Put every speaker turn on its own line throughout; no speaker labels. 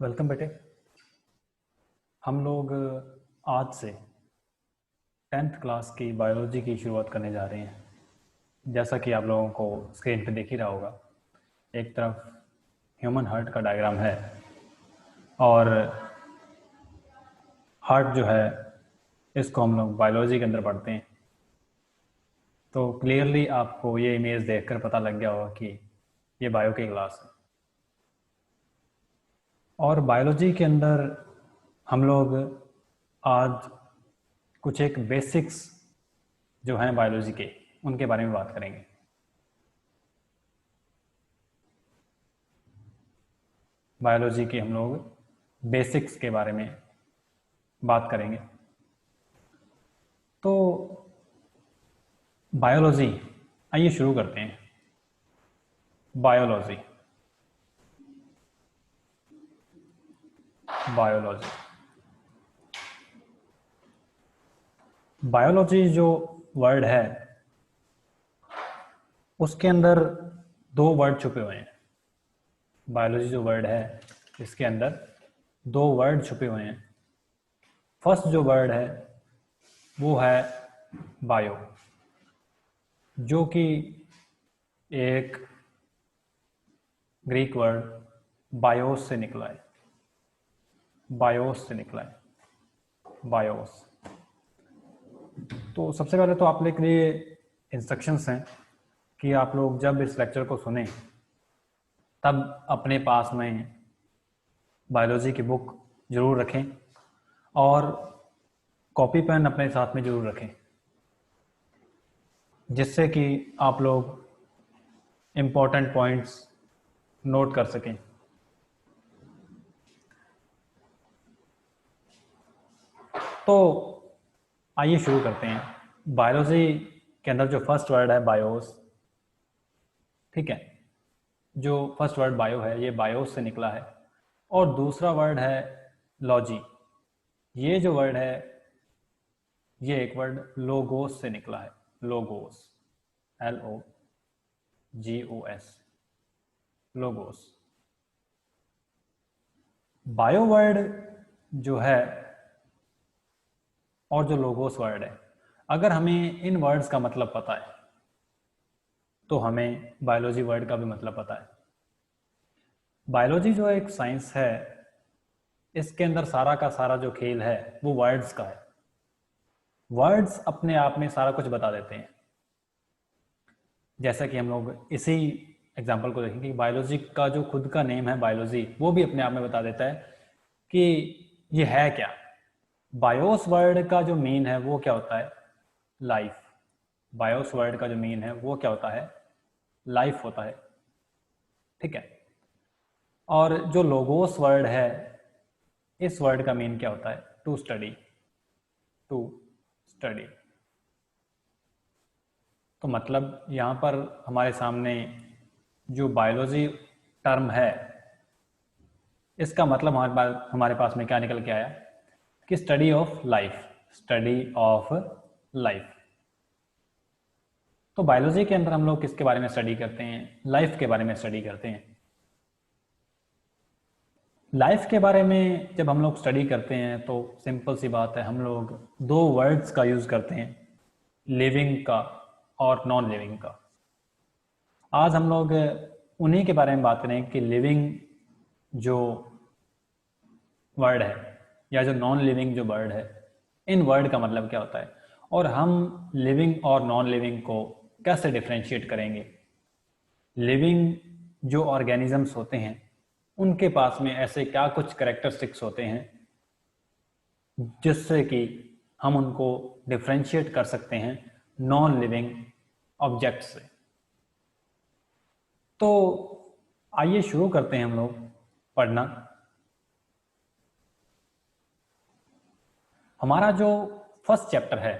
Welcome बेटे। हम लोग आज से 10th क्लास की बायोलॉजी की शुरुआत करने जा रहे हैं। जैसा कि आप लोगों को स्क्रीन पे दिख ही रहा होगा, एक तरफ ह्यूमन हार्ट का डायग्राम है और हार्ट जो है इसको हम लोग बायोलॉजी के अंदर पढ़ते हैं। तो क्लियरली आपको ये इमेज देखकर पता लग गया होगा कि ये बायो की क्लास है। और बायोलॉजी के अंदर हम लोग आज कुछ एक बेसिक्स जो हैं बायोलॉजी के, उनके बारे में बात करेंगे। बायोलॉजी के हम लोग बेसिक्स के बारे में बात करेंगे। तो बायोलॉजी, आइए शुरू करते हैं। बायोलॉजी बायोलॉजी बायोलॉजी जो वर्ड है उसके अंदर दो वर्ड छुपे हुए हैं। बायोलॉजी जो वर्ड है इसके अंदर दो वर्ड छुपे हुए हैं। फर्स्ट जो वर्ड है वो है बायो, जो कि एक ग्रीक वर्ड बायोस से निकला है। बायोस से निकला है, बायोस। तो सबसे पहले तो आप लोग के लिए इंस्ट्रक्शंस हैं कि आप लोग जब इस लेक्चर को सुने तब अपने पास में बायोलॉजी की बुक जरूर रखें और कॉपी पेन अपने साथ में जरूर रखें, जिससे कि आप लोग इम्पोर्टेंट पॉइंट्स नोट कर सकें। तो आइए शुरू करते हैं। बायोलॉजी के अंदर जो फर्स्ट वर्ड है बायोस, ठीक है, जो फर्स्ट वर्ड बायो है ये बायोस से निकला है। और दूसरा वर्ड है लॉजी। ये जो वर्ड है ये एक वर्ड लोगोस से निकला है। Logos, LOGOS, logos. Bio word जो है और जो लोगोस वर्ड है, अगर हमें इन वर्ड्स का मतलब पता है तो हमें बायोलॉजी वर्ड का भी मतलब पता है। बायोलॉजी जो एक साइंस है इसके अंदर सारा का सारा जो खेल है वो वर्ड्स का है। वर्ड्स अपने आप में सारा कुछ बता देते हैं। जैसा कि हम लोग इसी एग्जाम्पल को देखेंगे, बायोलॉजी का जो खुद का नेम है बायोलॉजी, वो भी अपने आप में बता देता है कि ये है क्या। बायोस वर्ड का जो मीन है वो क्या होता है? लाइफ। बायोस वर्ड का जो मीन है वो क्या होता है? लाइफ होता है, ठीक है। और जो लोगोस वर्ड है इस वर्ड का मीन क्या होता है? To study, to study. तो मतलब यहाँ पर हमारे सामने जो बायोलॉजी टर्म है इसका मतलब हमारे पास में क्या निकल के आया कि study of life, study of life. तो बायोलॉजी के अंदर हम लोग किसके बारे में स्टडी करते हैं? लाइफ के बारे में स्टडी करते हैं। लाइफ के बारे में जब हम लोग स्टडी करते हैं तो सिंपल सी बात है, हम लोग दो वर्ड्स का यूज करते हैं, लिविंग का और नॉन लिविंग का। आज हम लोग उन्हीं के बारे में बात करें कि लिविंग जो वर्ड है या जो नॉन लिविंग जो वर्ड है, इन वर्ड का मतलब क्या होता है और हम लिविंग और नॉन लिविंग को कैसे डिफ्रेंशिएट करेंगे। लिविंग जो ऑर्गेनिजम्स होते हैं उनके पास में ऐसे क्या कुछ कैरेक्टरिस्टिक्स होते हैं जिससे कि हम उनको डिफ्रेंशिएट कर सकते हैं नॉन लिविंग ऑब्जेक्ट से। तो आइए शुरू करते हैं हम लोग पढ़ना। हमारा जो फर्स्ट चैप्टर है,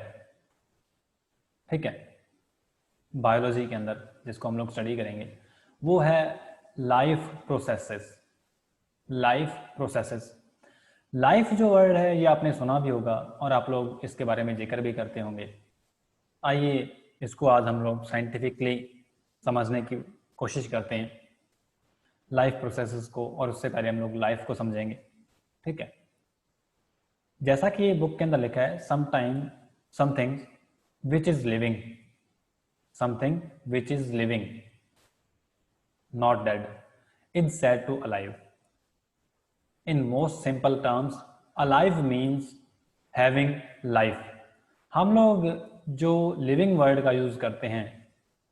ठीक है, बायोलॉजी के अंदर जिसको हम लोग स्टडी करेंगे वो है life processes. Life processes. Life जो वर्ड है ये आपने सुना भी होगा और आप लोग इसके बारे में जिक्र भी करते होंगे। आइए इसको आज हम लोग साइंटिफिकली समझने की कोशिश करते हैं। लाइफ प्रोसेसेस को, और उससे पहले हम लोग लाइफ को समझेंगे। ठीक है, जैसा कि ये बुक के अंदर लिखा है, something which is living, something which is living not dead is said to alive. In most simple terms alive means having life. हम लोग जो लिविंग वर्ड का यूज करते हैं,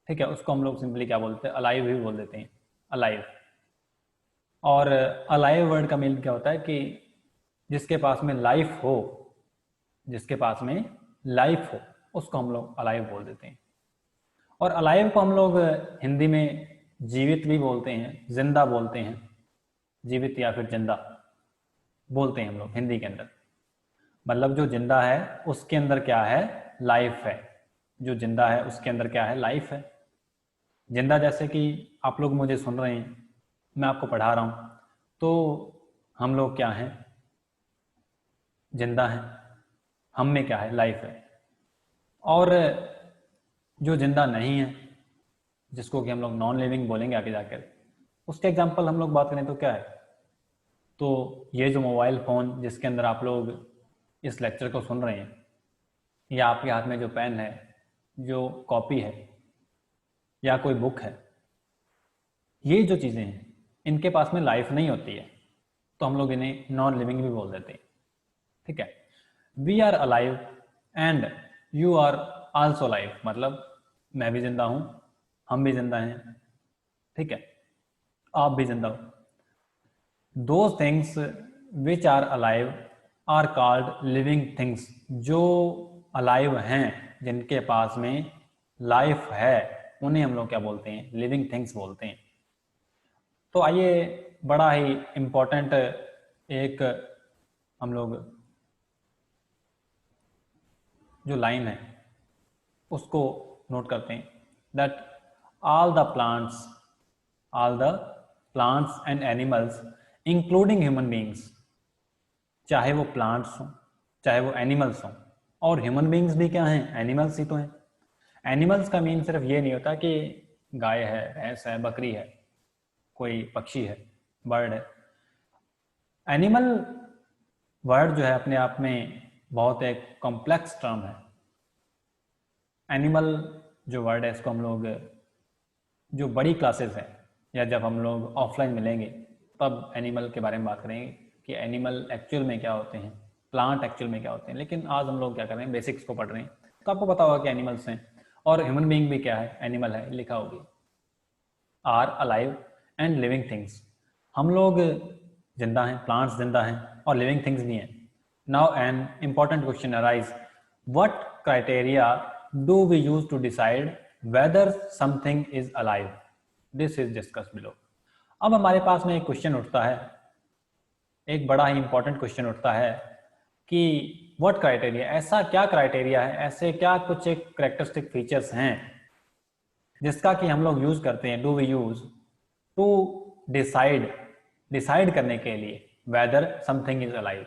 ठीक है, उसको हम लोग सिंपली क्या बोलते हैं, अलाइव ही बोल देते हैं, अलाइव। और अलाइव वर्ड का मीनिंग क्या होता है कि जिसके पास में लाइफ हो, जिसके पास में लाइफ हो उसको हम लोग अलाइव बोल देते हैं। और अलाइव को हम लोग हिंदी में जीवित भी बोलते हैं, जिंदा बोलते हैं, जीवित या फिर जिंदा बोलते हैं हम लोग हिंदी के अंदर। मतलब जो जिंदा है उसके अंदर क्या है, लाइफ है। जो जिंदा है उसके अंदर क्या है, लाइफ है। जिंदा जैसे कि आप लोग मुझे सुन रहे हैं, मैं आपको पढ़ा रहा हूँ, तो हम लोग क्या हैं, जिंदा हैं। हम में क्या है, लाइफ है। और जो जिंदा नहीं है, जिसको कि हम लोग नॉन लिविंग बोलेंगे आगे जाकर, उसके एग्जाम्पल हम लोग बात करें तो क्या है, तो ये जो मोबाइल फ़ोन जिसके अंदर आप लोग इस लेक्चर को सुन रहे हैं, या आपके हाथ में जो पेन है, जो कॉपी है, या कोई बुक है, ये जो चीज़ें हैं इनके पास में लाइफ नहीं होती है, तो हम लोग इन्हें नॉन लिविंग भी बोल देते हैं। ठीक है, we are alive and you are also live, मतलब मैं भी जिंदा हूं, हम भी जिंदा हैं। ठीक है, आप भी जिंदा हो। Those things which are alive are called living things. जो अलाइव हैं, जिनके पास में लाइफ है, उन्हें हम लोग क्या बोलते हैं, लिविंग थिंग्स बोलते हैं। तो आइए, बड़ा ही इम्पोर्टेंट एक हम लोग जो लाइन है उसको नोट करते हैं, that all the plants and animals including human beings, चाहे वो प्लांट्स हों चाहे वो एनिमल्स हों, और ह्यूमन बींग्स भी क्या हैं, एनिमल्स ही तो हैं। एनिमल्स का मीन सिर्फ ये नहीं होता कि गाय है, भैंस है, बकरी है, कोई पक्षी है, बर्ड है। एनिमल वर्ड जो है अपने आप में बहुत एक कॉम्प्लेक्स टर्म है। एनिमल जो वर्ड है इसको हम लोग जो बड़ी क्लासेस हैं, या जब हम लोग ऑफलाइन मिलेंगे तब एनिमल के बारे में बात करेंगे कि एनिमल एक्चुअल में क्या होते हैं, प्लांट एक्चुअल में क्या होते हैं। लेकिन आज हम लोग क्या कर रहे हैं, बेसिक्स को पढ़ रहे हैं, तो आपको पता होगा कि एनिमल्स हैं, और ह्यूमन बीइंग भी क्या है, एनिमल है, लिखा होगी are alive and living things. हम लोग जिंदा हैं, प्लांट्स जिंदा हैं, और लिविंग थिंग्स भी हैं। Now an important question arise, what criteria do we use to decide whether something is alive? This is discussed below. अब हमारे पास में एक क्वेश्चन उठता है, एक बड़ा ही इंपॉर्टेंट क्वेश्चन उठता है कि व्हाट क्राइटेरिया, ऐसा क्या क्राइटेरिया है, ऐसे क्या कुछ एक करेक्टरिस्टिक फीचर्स हैं जिसका कि हम लोग यूज करते हैं, do we use to decide करने के लिए वेदर समथिंग इज अलाइव,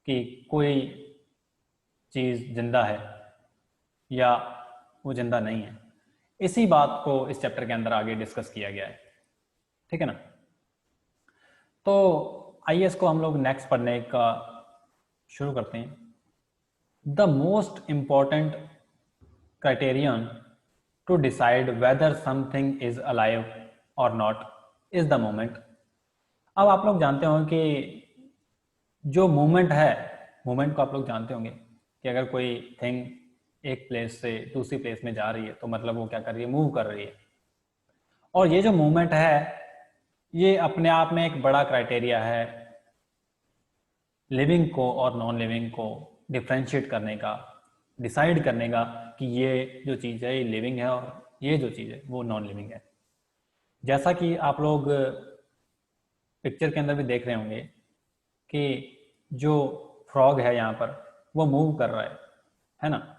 कि कोई चीज जिंदा है या वो जिंदा नहीं है। इसी बात को इस चैप्टर के अंदर आगे डिस्कस किया गया है। ठीक है ना, तो आइए इसको हम लोग नेक्स्ट पढ़ने का शुरू करते हैं। The most important criterion to decide whether something is alive और नॉट इज द मोमेंट। अब आप लोग जानते होंगे कि जो मोमेंट है, मोमेंट को आप लोग जानते होंगे कि अगर कोई थिंग एक प्लेस से दूसरी प्लेस में जा रही है तो मतलब वो क्या कर रही है, मूव कर रही है। और ये जो मूवमेंट है ये अपने आप में एक बड़ा क्राइटेरिया है लिविंग को और नॉन लिविंग को डिफ्रेंशिएट करने का, डिसाइड करने का कि ये जो चीज़ है ये लिविंग है और ये जो चीज़ है वो नॉन लिविंग है। जैसा कि आप लोग पिक्चर के अंदर भी देख रहे होंगे कि जो फ्रॉग है यहाँ पर वो मूव कर रहा है ना,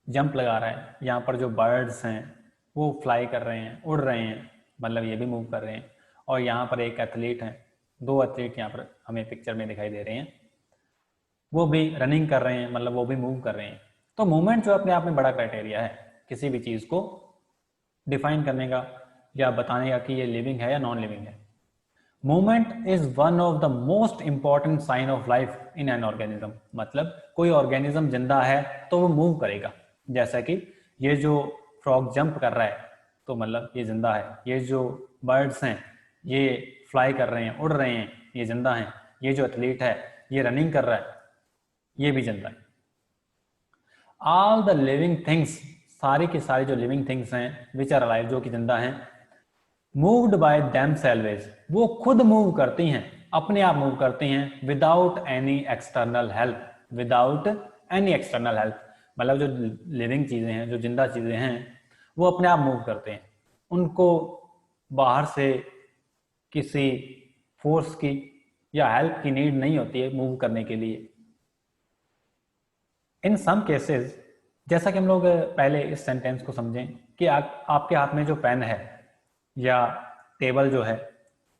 जंप लगा रहा है। यहाँ पर जो बर्ड्स हैं वो फ्लाई कर रहे हैं, उड़ रहे हैं, मतलब ये भी मूव कर रहे हैं। और यहाँ पर एक एथलीट है, दो एथलीट यहाँ पर हमें पिक्चर में दिखाई दे रहे हैं, वो भी रनिंग कर रहे हैं, मतलब वो भी मूव कर रहे हैं। तो मूवमेंट जो अपने आप में बड़ा क्राइटेरिया है किसी भी चीज़ को डिफाइन करने का या बताने का कि ये लिविंग है या नॉन लिविंग है। Movement is one of the most important sign of life in an organism. मतलब कोई ऑर्गेनिज्म जिंदा है तो वो मूव करेगा। जैसा कि ये जो फ्रॉग जंप कर रहा है तो मतलब ये जिंदा है। ये जो बर्ड्स हैं ये फ्लाई कर रहे हैं, उड़ रहे हैं, ये जिंदा हैं। ये जो एथलीट है ये रनिंग कर रहा है, ये भी जिंदा है। ऑल द लिविंग थिंग्स, सारी की सारी जो लिविंग थिंग्स हैं विच आर अलाइव, जो कि जिंदा हैं, मूव्ड बाय देम सेल्वेज, वो खुद मूव करती हैं, अपने आप मूव करती हैं, without any external help. Without any external help मतलब जो लिविंग चीजें हैं, जो जिंदा चीजें हैं, वो अपने आप मूव करते हैं। उनको बाहर से किसी फोर्स की या हेल्प की नीड नहीं होती है मूव करने के लिए। इन सम केसेस, जैसा कि हम लोग पहले इस सेंटेंस को समझें कि आपके हाथ में जो पेन है या टेबल जो है,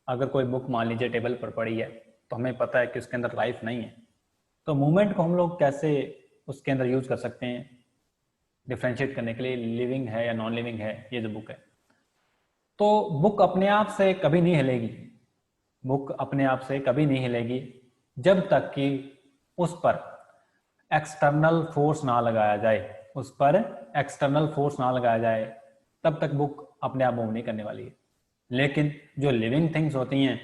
अगर कोई बुक मान लीजिए टेबल पर पड़ी है तो हमें पता है कि उसके अंदर लाइफ नहीं है, तो मूवमेंट को हम लोग कैसे उसके अंदर यूज कर सकते हैं डिफ्रेंशिएट करने के लिए, लिविंग है या नॉन लिविंग है ये जो बुक है। तो बुक अपने आप से कभी नहीं हिलेगी। बुक अपने आप से कभी नहीं हिलेगी जब तक कि उस पर एक्सटर्नल फोर्स ना लगाया जाए। उस पर एक्सटर्नल फोर्स ना लगाया जाए तब तक बुक अपने आप मूव नहीं करने वाली है। लेकिन जो लिविंग थिंग्स होती हैं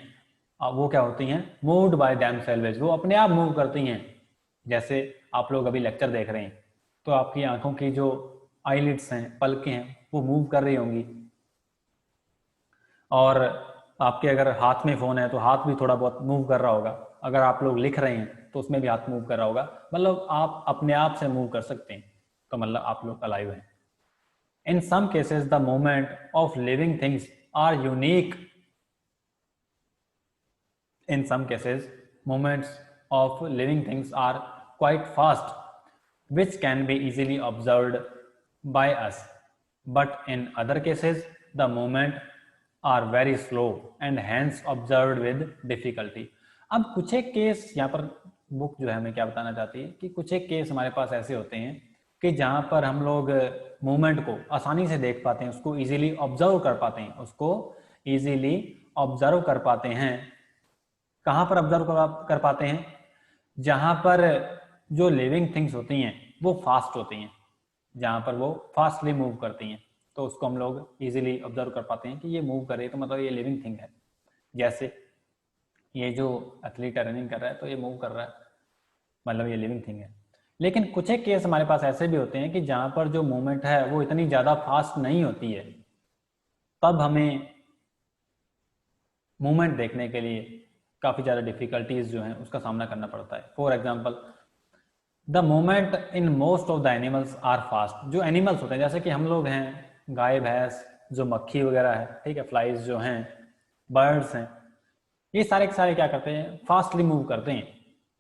वो क्या होती हैं, मूव्ड बाय देम सेल्वेज, वो अपने आप मूव करती हैं। जैसे आप लोग अभी लेक्चर देख रहे हैं तो आपकी आंखों की जो आईलिड्स हैं, पलकें हैं, वो मूव कर रही होंगी। और आपके अगर हाथ में फ़ोन है तो हाथ भी थोड़ा बहुत मूव कर रहा होगा। अगर आप लोग लिख रहे हैं तो उसमें भी हाथ मूव कर रहा होगा। मतलब आप अपने आप से मूव कर सकते हैं, तो मतलब आप लोग अलाइव हैं। In some cases the movement of living things are unique. In some cases, movements of living things are quite fast, which can be easily observed by us. But in other cases, the movement are very slow and hence observed with difficulty. अब कुछ एक case यहाँ पर book जो है हमें क्या बताना चाहती है कि कुछ एक केस हमारे पास ऐसे होते हैं कि जहाँ पर हम लोग मूवमेंट को आसानी से देख पाते हैं, उसको इजीली ऑब्जर्व कर पाते हैं, उसको इजीली ऑब्जर्व कर पाते हैं। कहाँ पर ऑब्जर्व कर पाते हैं, जहां पर जो लिविंग थिंग्स होती हैं वो फास्ट होती हैं, जहां पर वो फास्टली मूव करती हैं, तो उसको हम लोग इजीली ऑब्जर्व कर पाते हैं कि ये मूव करे तो मतलब ये लिविंग थिंग है। जैसे ये जो एथलीट रनिंग कर रहा है तो ये मूव कर रहा है, मतलब ये लिविंग थिंग है। लेकिन कुछ एक केस हमारे पास ऐसे भी होते हैं कि जहां पर जो मूवमेंट है वो इतनी ज़्यादा फास्ट नहीं होती है, तब हमें मूवमेंट देखने के लिए काफ़ी ज़्यादा डिफिकल्टीज जो हैं उसका सामना करना पड़ता है। For example, the movement in most of the animals are fast. जो एनिमल्स होते हैं जैसे कि हम लोग हैं, गाय भैंस, जो मक्खी वगैरह है, ठीक है, फ्लाइज जो हैं, बर्ड्स हैं, ये सारे के सारे क्या करते हैं, फास्टली मूव करते हैं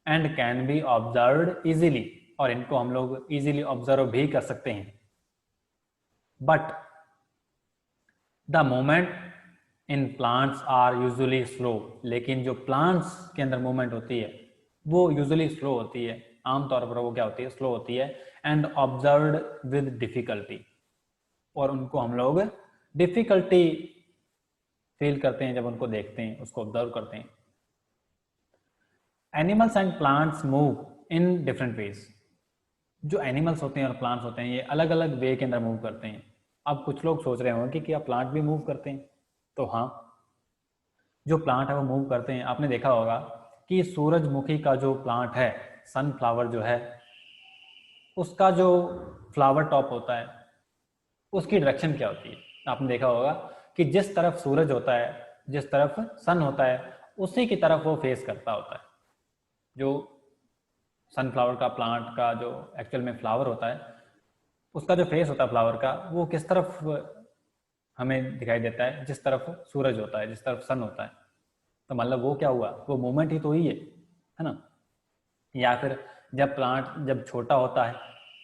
and can be observed easily, और इनको हम लोग इजीली ऑब्जर्व भी कर सकते हैं। But the movement in plants are usually slow. लेकिन जो प्लांट्स के अंदर मूवमेंट होती है वो यूजुअली स्लो होती है, आमतौर पर वो क्या होती है, स्लो होती है, एंड ऑब्जर्व्ड विद डिफिकल्टी, और उनको हम लोग डिफिकल्टी फील करते हैं जब उनको देखते हैं, उसको ऑब्जर्व करते हैं। Animals and plants move in different ways. जो एनिमल्स होते हैं और प्लांट्स होते हैं ये अलग अलग वे के अंदर मूव करते हैं। अब कुछ लोग सोच रहे होंगे कि क्या प्लांट भी मूव करते हैं, तो हाँ, जो प्लांट है वो मूव करते हैं। आपने देखा होगा कि सूरजमुखी का जो प्लांट है, सनफ्लावर जो है, उसका जो फ्लावर टॉप होता है उसकी डायरेक्शन क्या होती है। आपने देखा होगा कि जिस तरफ सूरज होता है, जिस तरफ सन होता है, उसी की तरफ वो फेस करता होता है। जो सनफ्लावर का प्लांट का जो एक्चुअल में फ्लावर होता है, उसका जो फेस होता है फ्लावर का, वो किस तरफ हमें दिखाई देता है, जिस तरफ सूरज होता है, जिस तरफ सन होता है। तो मतलब वो क्या हुआ, वो मूवमेंट ही तो ही है ना। या फिर जब छोटा होता है,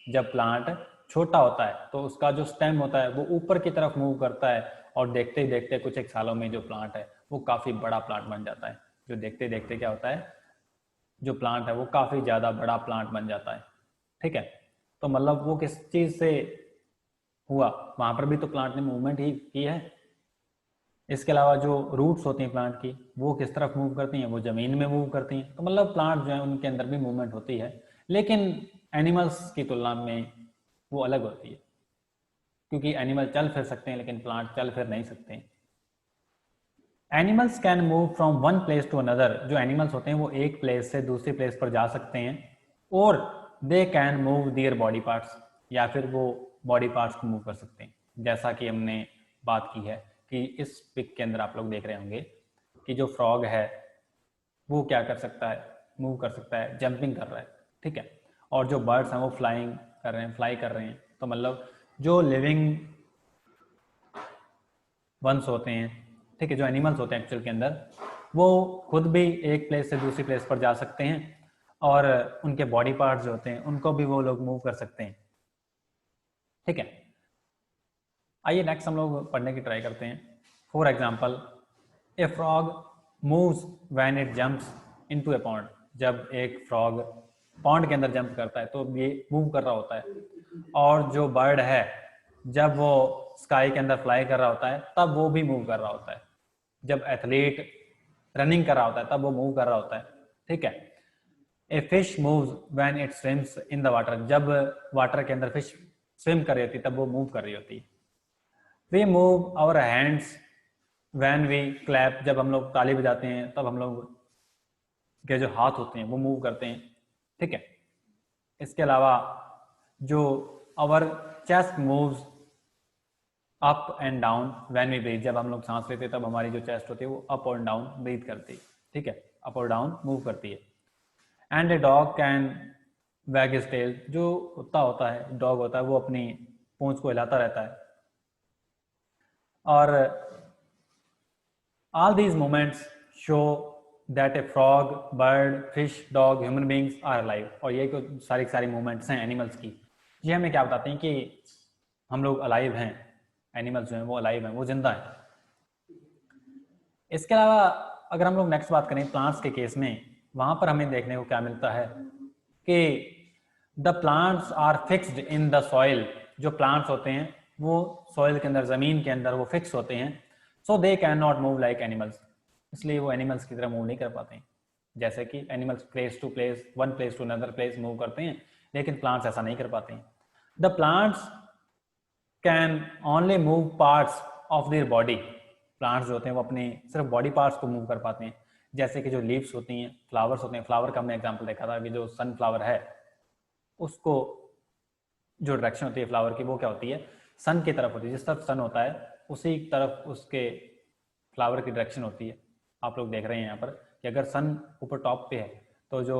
जब प्लांट छोटा होता है तो उसका जो स्टेम होता है वो ऊपर की तरफ मूव करता है, और देखते ही देखते कुछ एक सालों में जो प्लांट है वो काफ़ी बड़ा प्लांट बन जाता है। जो देखते देखते क्या होता है, जो प्लांट है वो काफ़ी ज़्यादा बड़ा प्लांट बन जाता है, ठीक है। तो मतलब वो किस चीज़ से हुआ, वहाँ पर भी तो प्लांट ने मूवमेंट ही की है। इसके अलावा जो रूट्स होती हैं प्लांट की, वो किस तरफ मूव करती हैं, वो ज़मीन में मूव करती हैं। तो मतलब प्लांट जो है उनके अंदर भी मूवमेंट होती है, लेकिन एनिमल्स की तुलना में वो अलग होती है, क्योंकि एनिमल चल फिर सकते हैं लेकिन प्लांट चल फिर नहीं सकते। Animals can move from one place to another, जो एनिमल्स होते हैं वो एक प्लेस से दूसरी प्लेस पर जा सकते हैं, और they can move their body parts, या फिर वो बॉडी पार्ट्स को मूव कर सकते हैं। जैसा कि हमने बात की है कि इस पिक के अंदर आप लोग देख रहे होंगे कि जो फ्रॉग है वो क्या कर सकता है, मूव कर सकता है, जंपिंग कर रहा है, ठीक है। और जो बर्ड्स हैं वो फ्लाइंग कर रहे हैं, फ्लाई कर रहे हैं। तो मतलब जो लिविंग वंस होते हैं, ठीक है, जो एनिमल्स होते हैं एक्चुअल के अंदर, वो खुद भी एक प्लेस से दूसरी प्लेस पर जा सकते हैं, और उनके बॉडी पार्ट्स जो होते हैं उनको भी वो लोग मूव कर सकते हैं, ठीक है। आइए नेक्स्ट हम लोग पढ़ने की ट्राई करते हैं। For example, A frog moves when it jumps into A pond, जब एक फ्रॉग पॉन्ड के अंदर जंप करता है तो ये मूव कर रहा होता है। और जो बर्ड है जब वो स्काई के अंदर फ्लाई कर रहा होता है तब वो भी मूव कर रहा होता है। जब एथलीट रनिंग कर रहा होता है तब वो मूव कर रहा होता है, ठीक है। A fish moves when it swims in the water, जब वाटर के अंदर फिश स्विम कर रही होती है तब वो मूव कर रही होती है। We move our hands when we clap, जब हम लोग ताली बजाते हैं तब हम लोग के जो हाथ होते हैं वो मूव करते हैं, ठीक है। इसके अलावा जो our chest moves up and down when we breathe, जब हम लोग सांस लेते हैं तब हमारी जो चेस्ट होती है वो अप और डाउन ब्रीथ करती है, ठीक है, अप और डाउन मूव करती है। एंड ए डॉग कैन वैग हिज टेल, जो कुत्ता होता है, डॉग होता है, वो अपनी पूंछ को हिलाता रहता है। और all these moments show that a frog, bird, fish, dog, human beings are alive, और ये सारी सारी मूवमेंट्स हैं एनिमल्स की, ये हमें क्या बताते हैं कि हम लोग अलाइव हैं, एनिमल्स जो हैं वो अलाइव हैं, वो जिंदा हैं। इसके अलावा अगर हम लोग नेक्स्ट बात करें प्लांट्स के केस में, वहां पर हमें देखने को क्या मिलता है कि the plants are fixed in the soil, जो प्लांट्स होते हैं वो सॉइल के अंदर, जमीन के अंदर वो फिक्स होते हैं। So they can not move like animals, इसलिए वो एनिमल्स की तरह मूव नहीं कर पाते हैं। जैसे कि animals place to place, one place to another place move करते हैं, लेकिन प्लांट्स ऐसा नहीं कर पाते हैं। The plants can only move parts of their body, plants जो होते हैं वो अपने सिर्फ बॉडी पार्ट्स को मूव कर पाते हैं। जैसे कि जो लीव्स होती हैं, फ्लावर्स होते हैं, फ्लावर का हमने एग्जांपल देखा था कि जो सनफ्लावर है उसको जो डायरेक्शन होती है फ्लावर की वो क्या होती है, सन की तरफ होती है। जिस तरफ सन होता है उसी तरफ उसके फ्लावर की डायरेक्शन होती है। आप लोग देख रहे हैं यहाँ पर कि अगर सन ऊपर टॉप पे है तो जो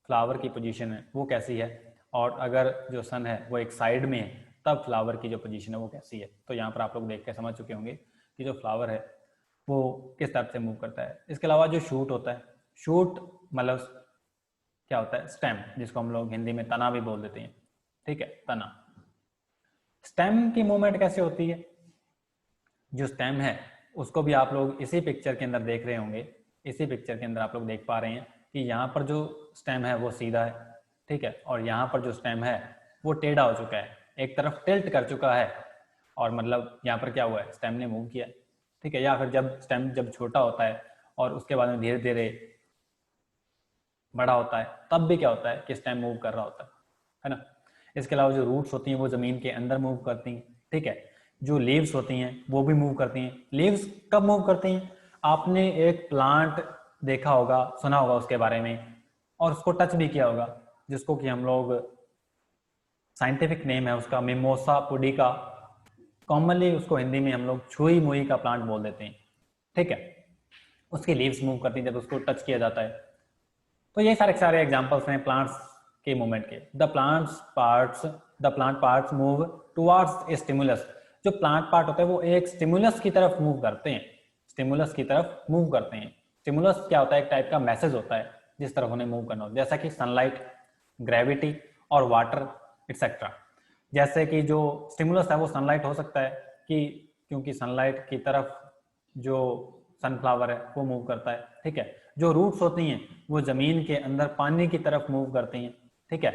फ्लावर की पोजीशन है वो कैसी है, और अगर जो सन है वो एक साइड में है तब फ्लावर की जो पोजीशन है वो कैसी है। तो यहाँ पर आप लोग देख के समझ चुके होंगे कि जो फ्लावर है वो किस तरफ से मूव करता है। इसके अलावा जो शूट होता है, शूट मतलब क्या होता है, स्टेम, जिसको हम लोग हिंदी में तना भी बोल देते हैं, ठीक है, तना। स्टेम की मूवमेंट कैसे होती है, जो स्टेम है उसको भी आप लोग इसी पिक्चर के अंदर देख रहे होंगे। इसी पिक्चर के अंदर आप लोग देख पा रहे हैं कि यहाँ पर जो स्टेम है वो सीधा है, ठीक है, और यहाँ पर जो स्टेम है वो टेढ़ा हो चुका है, एक तरफ टिल्ट कर चुका है। और मतलब यहाँ पर क्या हुआ है, स्टेम ने मूव किया, ठीक है। या फिर जब स्टेम जब छोटा होता है और उसके बाद में धीरे धीरे बड़ा होता है तब भी क्या होता है कि स्टेम मूव कर रहा होता है ना। इसके अलावा जो रूट्स होती हैं वो जमीन के अंदर मूव करती हैं, ठीक है। जो लीव्स होती हैं वो भी मूव करती हैं। लीव्स कब मूव करती हैं, आपने एक प्लांट देखा होगा, सुना होगा उसके बारे में, और उसको टच भी किया होगा, जिसको कि हम लोग, साइंटिफिक नेम है उसका मिमोसा पुडिका, कॉमनली उसको हिंदी में हम लोग छुई मुई का प्लांट बोल देते हैं, ठीक है। उसकी लीव्स मूव करती हैं जब उसको टच किया जाता है। तो ये सारे सारे एग्जांपल्स हैं प्लांट्स के मूवमेंट के। The plant parts move towards a stimulus, जो प्लांट पार्ट होता है वो एक स्टिमुलस की तरफ मूव करते हैं, स्टिमुलस की तरफ मूव करते हैं। स्टिमुलस क्या होता है, एक टाइप का मैसेज होता है जिस तरफ उन्हें मूव करना होता है, जैसा कि सनलाइट, ग्रेविटी और वाटर एक्सेट्रा। जैसे कि जो स्टिमुलस है वो सनलाइट हो सकता है कि क्योंकि सनलाइट की तरफ जो सनफ्लावर है वो मूव करता है, ठीक है। जो रूट्स होती हैं वो जमीन के अंदर पानी की तरफ मूव करती हैं, ठीक है,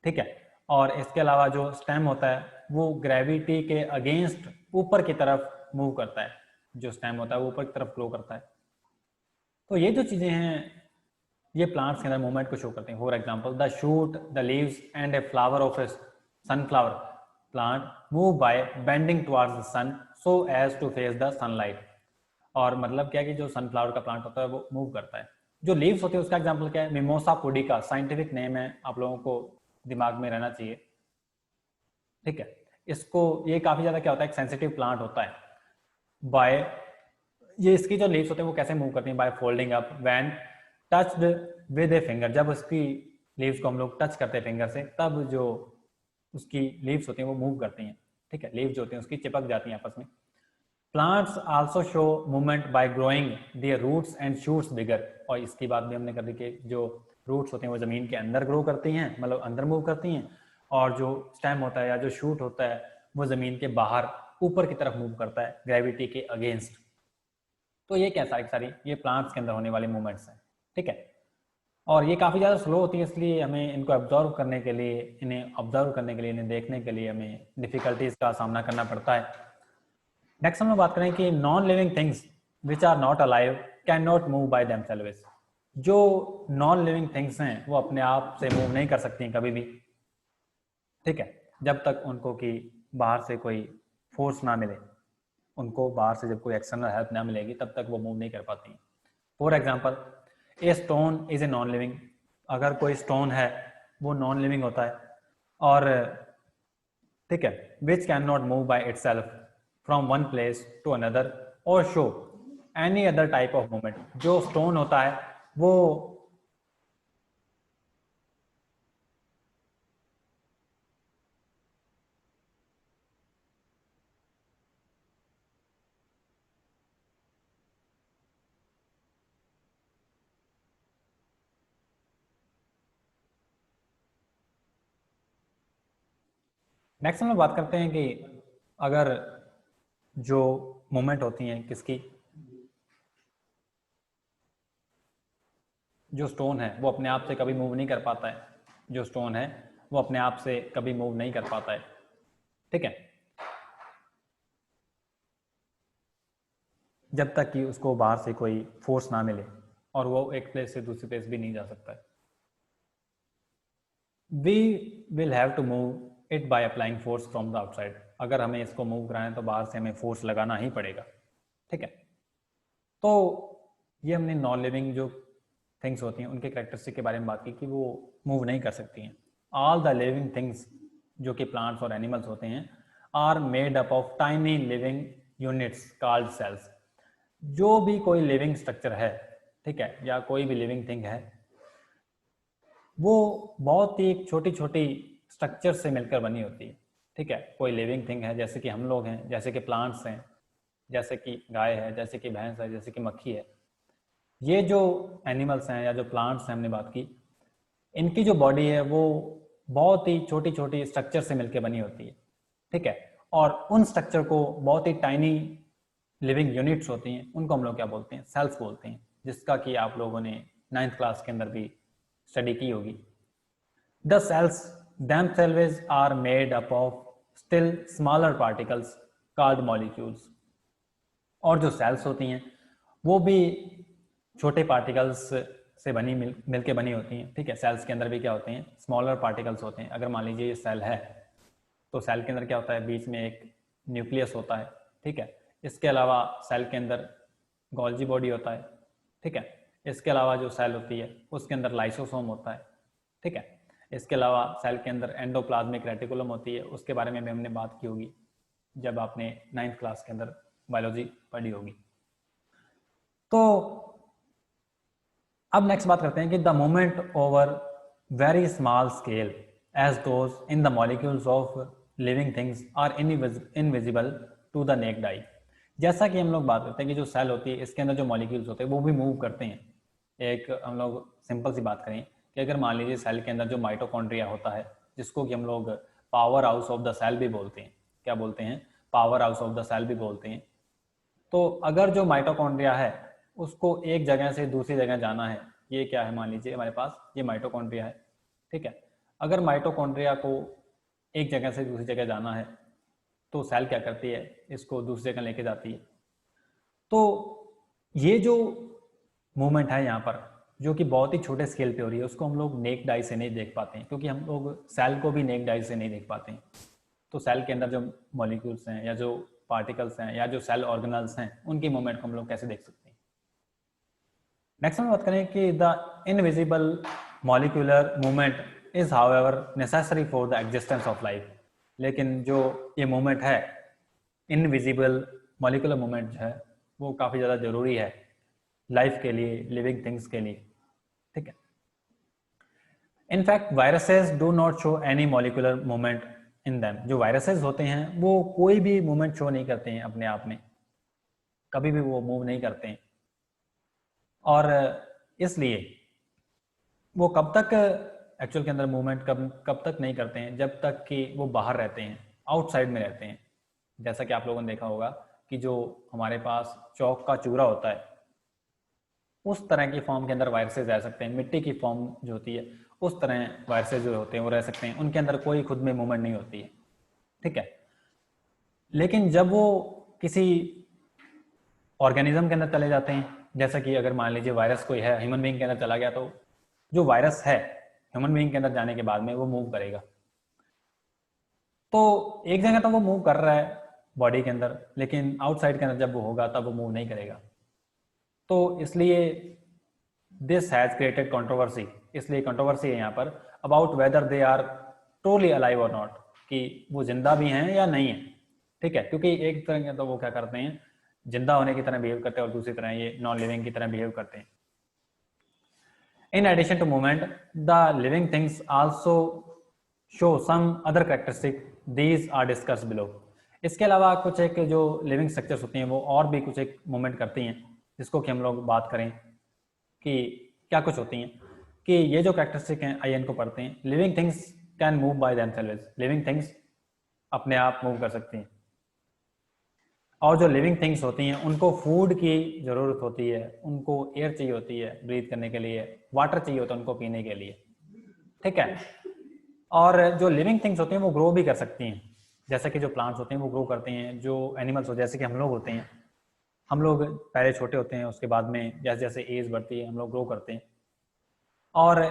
ठीक है। और इसके अलावा जो स्टेम होता है वो ग्रेविटी के अगेंस्ट ऊपर की तरफ मूव करता है, जो स्टेम होता है वो ऊपर की तरफ ग्रो करता है। तो ये जो चीज़ें हैं ये प्लांट्स के अंदर मूवमेंट को शो करते हैं। For example the shoot, the leaves and a flower of a sunflower plant move by bending towards the sun so as to face the sunlight. और मतलब क्या है कि जो सनफ्लावर का प्लांट होता है वो मूव करता है। जो लीव्स होते हैं उसका एग्जाम्पल क्या है, मिमोसा पुडिका साइंटिफिक नेम है, आप लोगों को दिमाग में रहना चाहिए, ठीक है। इसको ये काफी ज्यादा क्या होता है, एक सेंसिटिव प्लांट होता है। बाय ये इसकी जो लीव्स होते हैं वो कैसे मूव करती हैं, by folding up when touched with a finger. जब उसकी लीव्स को हम लोग टच करते हैं फिंगर से तब जो उसकी लीव्स होती हैं वो मूव करती हैं, ठीक है। लीव्स जो होती हैं उसकी चिपक जाती हैं आपस में। Plants also show movement by growing their roots and shoots bigger. और इसकी बात भी हमने कर दी कि जो रूट्स होते हैं वो जमीन के अंदर ग्रो करती हैं, मतलब अंदर मूव करती हैं, और जो स्टेम होता है या जो शूट होता है वो जमीन के बाहर ऊपर की तरफ मूव करता है ग्रेविटी के अगेंस्ट। तो ये क्या सारी सारी ये प्लांट्स के अंदर होने वाले मूवमेंट्स हैं, ठीक है। और ये काफ़ी ज़्यादा स्लो होती है, इसलिए हमें इनको ऑब्जर्व करने के लिए, इन्हें ऑब्जर्व करने के लिए, इन्हें देखने के लिए हमें डिफिकल्टीज का सामना करना पड़ता है। नेक्स्ट हम लोग बात करें कि non living things which are not alive can not move by themselves. जो नॉन लिविंग थिंग्स हैं वो अपने आप से मूव नहीं कर सकती हैं कभी भी, ठीक है, जब तक उनको कि बाहर से कोई फोर्स ना मिले। उनको बाहर से जब कोई एक्सटर्नल हेल्प ना मिलेगी तब तक वो मूव नहीं कर पाती। For example a stone is a non living. अगर कोई स्टोन है वो नॉन लिविंग होता है, और ठीक है, which can not move by itself from one place to another or show any other type of movement. जो स्टोन होता है वो नेक्स्ट हम लोग बात करते हैं कि अगर जो मूवमेंट होती हैं किसकी, जो स्टोन है वो अपने आप से कभी मूव नहीं कर पाता है। जो स्टोन है वो अपने आप से कभी मूव नहीं कर पाता है, ठीक है, जब तक कि उसको बाहर से कोई फोर्स ना मिले, और वो एक प्लेस से दूसरी प्लेस भी नहीं जा सकता है। We will have to move it by applying force from the outside. अगर हमें इसको मूव कराना है तो बाहर से हमें फोर्स लगाना ही पड़ेगा, ठीक है। तो ये हमने नॉन लिविंग जो थिंग्स होती हैं उनके करेक्टरिस्टिक के बारे में बात की कि वो मूव नहीं कर सकती हैं। ऑल द लिविंग थिंग्स जो कि प्लांट्स और एनिमल्स होते हैं are made up of tiny living units called cells. जो भी कोई लिविंग स्ट्रक्चर है, ठीक है, या कोई भी लिविंग थिंग है, वो बहुत ही छोटी छोटी स्ट्रक्चर से मिलकर बनी होती है, ठीक है। कोई लिविंग थिंग है जैसे कि हम लोग हैं, जैसे कि प्लांट्स हैं, जैसे कि गाय है, जैसे कि भैंस है, जैसे कि मक्खी है। ये जो एनिमल्स हैं या जो प्लांट्स हैं हमने बात की, इनकी जो बॉडी है वो बहुत ही छोटी छोटी स्ट्रक्चर से मिलकर बनी होती है, ठीक है। और उन स्ट्रक्चर को बहुत ही टाइनी लिविंग यूनिट्स होती हैं, उनको हम लोग क्या बोलते हैं, सेल्स बोलते हैं, जिसका कि आप लोगों ने 9th क्लास के अंदर भी स्टडी की होगी। The cells themselves are made up of still smaller particles called molecules। और जो सेल्स होती हैं वो भी छोटे पार्टिकल्स से मिलके बनी होती हैं, ठीक है। सेल्स के अंदर भी क्या होते हैं, स्मॉलर पार्टिकल्स होते हैं। अगर मान लीजिए ये सेल है तो सेल के अंदर क्या होता है, बीच में एक न्यूक्लियस होता है, ठीक है। इसके अलावा सेल के अंदर गोल्जी बॉडी होता है, ठीक है। इसके अलावा जो सेल होती है उसके अंदर लाइसोसोम होता है, ठीक है। इसके अलावा सेल के अंदर एंडोप्लाज्मिक रेटिकुलम होती है, उसके बारे में भी हमने बात की होगी जब आपने 9th क्लास के अंदर बायोलॉजी पढ़ी होगी। तो अब नेक्स्ट बात करते हैं कि the movement over very small scale as those in the molecules of living things are invisible to the naked eye. जैसा कि हम लोग बात करते हैं कि जो सेल होती है इसके अंदर जो मॉलिक्यूल्स होते हैं वो भी मूव करते हैं। एक हम लोग सिंपल सी बात करें कि अगर मान लीजिए सेल के अंदर जो माइटोकॉन्ड्रिया होता है, जिसको कि हम लोग power house of the cell भी बोलते हैं, क्या बोलते हैं, power house of the cell भी बोलते हैं। तो अगर जो माइटोकॉन्ड्रिया है उसको एक जगह से दूसरी जगह जाना है, ये क्या है, मान लीजिए हमारे पास ये माइटोकॉन्ड्रिया है, ठीक है। अगर माइटोकॉन्ड्रिया को एक जगह से दूसरी जगह जाना है तो सेल क्या करती है, इसको दूसरी जगह लेके जाती है। तो ये जो मूवमेंट है यहाँ पर, जो कि बहुत ही छोटे स्केल पे हो रही है, उसको हम लोग नेक्ड आई से नहीं देख पाते हैं, क्योंकि हम लोग सेल को भी नेक्ड आई से नहीं देख पाते हैं। तो सेल के अंदर जो मॉलिक्यूल्स हैं या जो पार्टिकल्स हैं या जो सेल ऑर्गेनल्स हैं, उनकी मूवमेंट को हम लोग कैसे देख सकते हैं। नेक्स्ट हम बात करें कि the invisible molecular movement is however necessary for the existence of life. लेकिन जो ये मूवमेंट है, इनविजिबल मॉलिक्यूलर मूवमेंट जो है, वो काफ़ी ज़्यादा ज़रूरी है लाइफ के लिए, लिविंग थिंग्स के लिए, ठीक है। In fact viruses do not show any molecular movement in them. जो वायरसेस होते हैं वो कोई भी मूवमेंट शो नहीं करते हैं अपने आप में, कभी भी वो मूव नहीं करते हैं। और इसलिए वो कब तक एक्चुअल के अंदर मूवमेंट कब तक नहीं करते हैं, जब तक कि वो बाहर रहते हैं, आउटसाइड में रहते हैं। जैसा कि आप लोगों ने देखा होगा कि जो हमारे पास चौक का चूरा होता है, उस तरह की फॉर्म के अंदर वायरसेस रह सकते हैं। मिट्टी की फॉर्म जो होती है, उस तरह वायरसेस जो होते हैं वो रह सकते हैं, उनके अंदर कोई खुद में मूवमेंट नहीं होती है, ठीक है। लेकिन जब वो किसी ऑर्गेनिज्म के अंदर चले जाते हैं, जैसा कि अगर मान लीजिए वायरस कोई है, ह्यूमन बीइंग के अंदर चला गया, तो जो वायरस है ह्यूमन बीइंग के अंदर जाने के बाद में वो मूव करेगा। तो एक जगह तो वो मूव कर रहा है बॉडी के अंदर, लेकिन आउटसाइड के अंदर जब वो होगा तब वो मूव नहीं करेगा। तो इसलिए दिस हैज क्रिएटेड कंट्रोवर्सी, इसलिए कंट्रोवर्सी है यहाँ पर about whether they are truly alive और नॉट, कि वो जिंदा भी हैं या नहीं है, ठीक है। क्योंकि एक तरह के तो वो क्या करते हैं, जिंदा होने की तरह बिहेव करते हैं, और दूसरी तरह ये नॉन लिविंग की तरह बिहेव करते हैं। In addition to movement, the living things also show some other characteristic, these are discussed below. इसके अलावा कुछ एक जो लिविंग स्ट्रक्चर्स होती हैं वो और भी कुछ एक मूवमेंट करती हैं, जिसको कि हम लोग बात करें कि क्या कुछ होती हैं। कि ये जो कैरेक्टरिस्टिक हैं, आइए इनको पढ़ते हैं। Living things can move by themselves. Living things अपने आप मूव कर सकती हैं। और जो लिविंग थिंग्स होती हैं उनको फूड की ज़रूरत होती है, उनको एयर चाहिए होती है ब्रीथ करने के लिए, वाटर चाहिए होता है उनको पीने के लिए, ठीक है। और जो लिविंग थिंग्स होती हैं वो ग्रो भी कर सकती हैं, जैसे कि जो प्लांट्स होते हैं वो ग्रो करते हैं। जो एनिमल्स हो, जैसे कि हम लोग होते हैं, हम लोग पहले छोटे होते हैं, उसके बाद में जैसे जैसे एज बढ़ती है हम लोग ग्रो करते हैं। और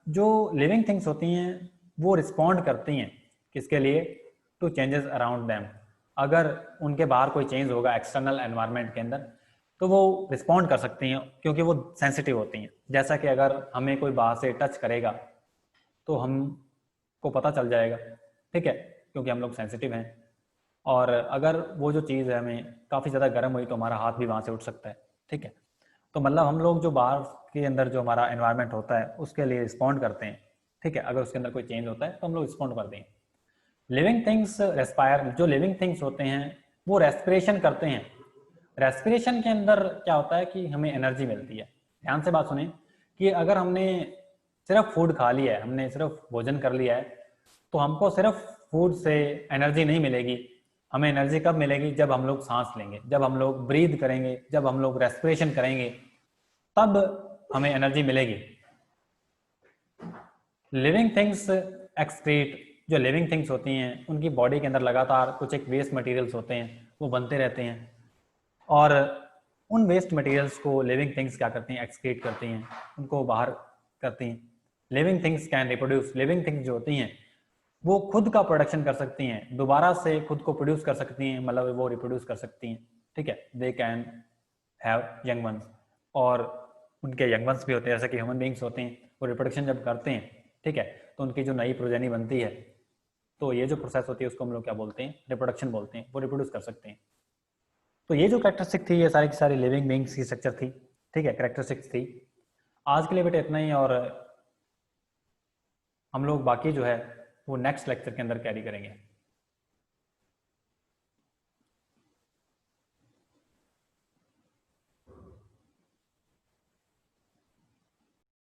जो लिविंग थिंग्स होती हैं वो रिस्पॉन्ड करती हैं किसके लिए, टू चेंजेस अराउंड दैम। अगर उनके बाहर कोई चेंज होगा एक्सटर्नल एनवायरनमेंट के अंदर, तो वो रिस्पॉन्ड कर सकती हैं, क्योंकि वो सेंसिटिव होती हैं। जैसा कि अगर हमें कोई बाहर से टच करेगा तो हमको पता चल जाएगा, ठीक है, क्योंकि हम लोग सेंसिटिव हैं। और अगर वो जो चीज़ है हमें काफ़ी ज़्यादा गर्म हुई तो हमारा हाथ भी वहाँ से उठ सकता है, ठीक है। तो मतलब हम लोग जो बाहर के अंदर जो हमारा एनवायरनमेंट होता है उसके लिए रिस्पॉन्ड करते हैं, ठीक है। अगर उसके अंदर कोई चेंज होता है तो हम लोग रिस्पॉन्ड करते हैं। लिविंग थिंग्स रेस्पायर, जो लिविंग थिंग्स होते हैं वो रेस्पिरेशन करते हैं। रेस्पिरेशन के अंदर क्या होता है कि हमें एनर्जी मिलती है। ध्यान से बात सुने कि अगर हमने सिर्फ फूड खा लिया है, हमने सिर्फ भोजन कर लिया है, तो हमको सिर्फ फूड से एनर्जी नहीं मिलेगी। हमें एनर्जी कब मिलेगी, जब हम लोग सांस लेंगे, जब हम लोग ब्रीद करेंगे, जब हम लोग रेस्पिरेशन करेंगे, तब हमें एनर्जी मिलेगी। लिविंग थिंग्स एक्सक्रीट, जो लिविंग थिंग्स होती हैं उनकी बॉडी के अंदर लगातार कुछ एक वेस्ट मटेरियल्स होते हैं, वो बनते रहते हैं। और उन वेस्ट मटेरियल्स को लिविंग थिंग्स क्या करती हैं, एक्सक्रीट करती हैं, उनको बाहर करती हैं। Living things can reproduce, living things जो होती हैं वो खुद का प्रोडक्शन कर सकती हैं, दोबारा से खुद को प्रोड्यूस कर सकती हैं, मतलब वो रिप्रोड्यूस कर सकती हैं, ठीक है। They can have young ones, और उनके यंग वंस भी होते हैं, जैसे कि ह्यूमन बींग्स होते हैं, वो रिप्रोडक्शन जब करते हैं, ठीक है, तो उनकी जो नई प्रोजेनी बनती है, तो ये जो प्रोसेस होती है उसको हम लोग क्या बोलते हैं, रिप्रोडक्शन बोलते हैं। वो रिप्रोड्यूस कर सकते हैं। तो ये जो कैरेक्टरिस्टिक थी, ये सारी की सारी लिविंग बींग्स की स्ट्रक्चर थी, ठीक है, कैरेक्टरिस्टिक्स थी। आज के लिए बेटा इतना ही, और हम लोग बाकी जो है वो नेक्स्ट लेक्चर के अंदर कैरी करेंगे।